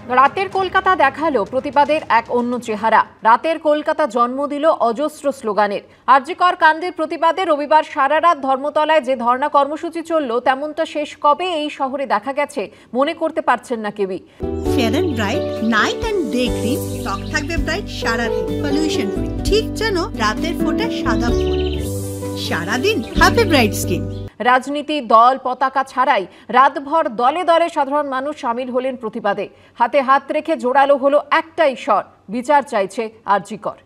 রাতের কলকাতা দেখালো প্রতিবাদের এক অন্য চেহারা। রাতের কলকাতা জন্ম দিল অজস্র স্লোগানের। আরজিকর কাণ্ডের প্রতিবাদে রবিবার সারা রাত ধর্মতলায় যে ধর্ণা কর্মসূচি চলল, তেমনটা শেষ কবে এই শহরে দেখা গেছে মনে করতে পারছেন না কেউই। Fair and bright night and day cream, ত্বক থাকবে ব্রাইট সারাদিন, পলিউশন ফ্রি, ঠিক যেন রাতের ফোঁটা সাদা ফুল। সারাদিন হ্যাপি ব্রাইট স্কিন। রাজনীতি, দল, পতাকা ছাড়াই রাতভর দলে দলে সাধারণ মানুষ সামিল হলেন প্রতিবাদে। হাতে হাত রেখে জোরালো হলো একটাই স্বর, বিচার চাইছে আরজিকর।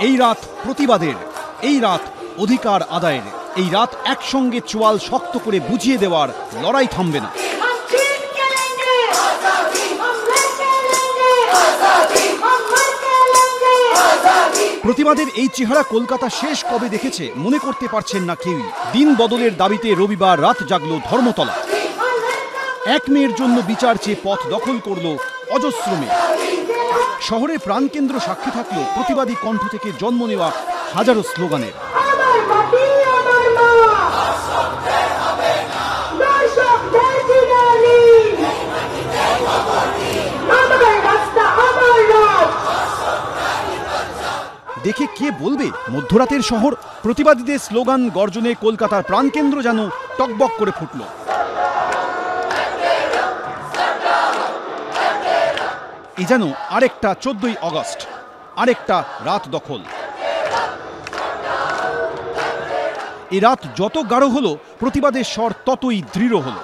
এই রাত প্রতিবাদের, এই রাত অধিকার আদায়ের, এই রাত একসঙ্গে চোয়াল শক্ত করে বুঝিয়ে দেওয়ার লড়াই থামবে না। প্রতিবাদের এই চেহারা কলকাতা শেষ কবে দেখেছে মনে করতে পারছেন না কেউই। দিন বদলের দাবিতে রবিবার রাত জাগল ধর্মতলা। এক মেয়ের জন্য বিচার চেয়ে পথ দখল করল অজস্র মেয়ে। শহরের প্রাণকেন্দ্র সাক্ষী থাকলো প্রতিবাদী কণ্ঠ থেকে জন্ম নেওয়া হাজারো স্লোগানের। দেখে কে বলবে মধ্যরাতের শহর? প্রতিবাদীদের স্লোগান গর্জনে কলকাতার প্রাণকেন্দ্র যেন টকবক করে ফুটল। এ যেন আরেকটা 14ই আগস্ট, আরেকটা রাত দখল। এ রাত যত গাঢ় হলো, প্রতিবাদের স্বর ততই দৃঢ় হলো।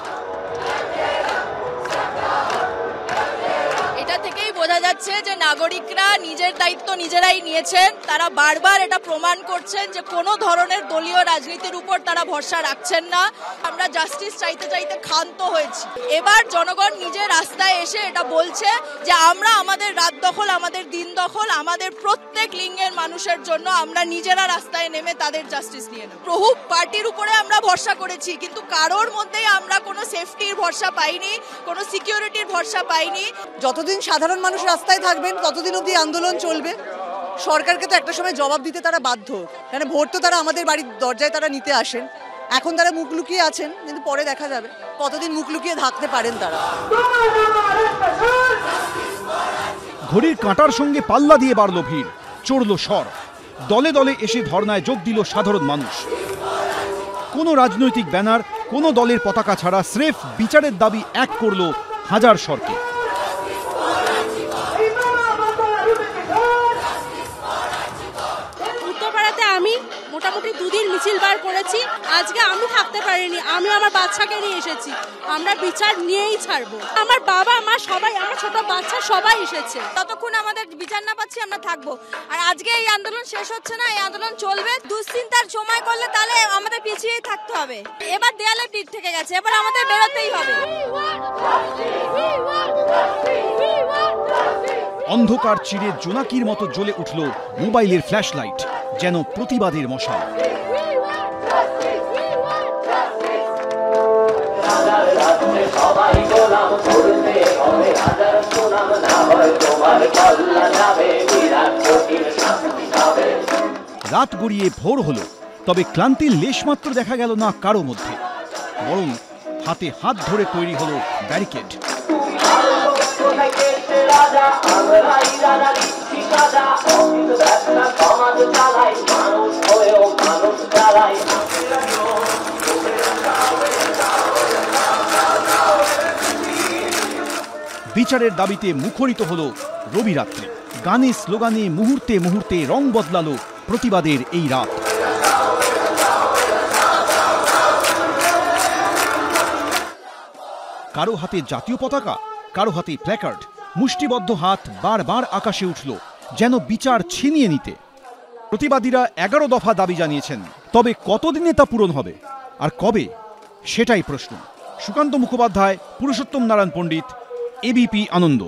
এটা থেকেই বোঝা যাচ্ছে যে নাগরিকরা নিজের দায়িত্ব নিজেরাই নিয়েছেন। তারা বারবার এটা প্রমাণ করছেন যে কোনো ধরনের দলীয় রাজনীতির উপর তারা ভরসা রাখছেন না। আমরা জাস্টিস চাইতে চাইতে ক্ষান্ত হয়েছি। এবার জনগণ নিজের রাস্তায় এসে এটা বলছে যে আমরা আমাদের রাত দখল, আমাদের দিন দখল, আমাদের প্রত্যেক লিঙ্গের মানুষের জন্য আমরা নিজেরা রাস্তায় নেমে তাদের জাস্টিস নিয়ে নেব। বহু পার্টির উপরে আমরা ভরসা করেছি, কিন্তু কারোর মধ্যেই আমরা কোনো সেফটির ভরসা পাইনি, কোনো সিকিউরিটির ভরসা পাইনি। যতদিন সাধারণ মানুষ রাস্তায় থাকবেন ততদিন অবধি আন্দোলন চলবে। সরকারকে তো একটা সময় জবাব দিতে তারা বাধ্য, কারণ ভোট তো তারা আমাদের বাড়ির দরজায় তারা নিতে আসেন। এখন তারা মুখ লুকিয়ে আছেন, কিন্তু পরে দেখা যাবে কতদিন মুখ লুকিয়ে থাকতে পারেন তারা। ঘড়ির কাঁটার সঙ্গে পাল্লা দিয়ে বাড়ল ভিড়, চড়ল স্বর। দলে দলে এসে ধর্নায় যোগ দিল সাধারণ মানুষ। কোনো রাজনৈতিক ব্যানার, কোনো দলের পতাকা ছাড়া স্রেফ বিচারের দাবি এক করল হাজার স্বরকে। আমি মোটামুটি দুদিন মিছিল বার করেছি। আজকে আমি থাকতে পারিনি, আমি আমার বাচ্চাকে নিয়ে এসেছি। আমরা বিচার নিয়েই ছাড়বো। আমার বাবা মা সবাই, আমার ছোট বাচ্চা সবাই এসেছে। ততক্ষণ আমাদের বিচার না পাচ্ছি আমরা থাকবো। আর আজকে এই আন্দোলন শেষ হচ্ছে না, এই আন্দোলন চলবে। দুশ্চিন্তার সময় করলে তাহলে আমাদের পিছিয়েই থাকতে হবে। এবার দেয়ালে পিঠ থেকে গেছে, এবার আমাদের বেরোতেই হবে। অন্ধকার চিরে জোনাকির মতো জ্বলে উঠল মোবাইলের ফ্ল্যাশ লাইট, যেন প্রতিবাদের মশাল। রাত গড়িয়ে ভোর হলো, তবে ক্লান্তির লেশমাত্র দেখা গেল না কারো মধ্যে। বরং হাতে হাত ধরে তৈরি হলো ব্যারিকেড। বিচারের দাবিতে মুখরিত হলো রবি রাত্রে। গানে স্লোগানে মুহূর্তে মুহূর্তে রং বদলালো প্রতিবাদের এই রাত। কারো হাতে জাতীয় পতাকা, কারো হাতে প্ল্যাকার্ড। মুষ্টিবদ্ধ হাত বারবার আকাশে উঠল, যেন বিচার ছিনিয়ে নিতে। প্রতিবাদীরা 11 দফা দাবি জানিয়েছেন, তবে কতদিনে তা পূরণ হবে আর কবে, সেটাই প্রশ্ন। সুকান্ত মুখোপাধ্যায়, পুরুষোত্তম নারায়ণ পণ্ডিত, এবিপি আনন্দ।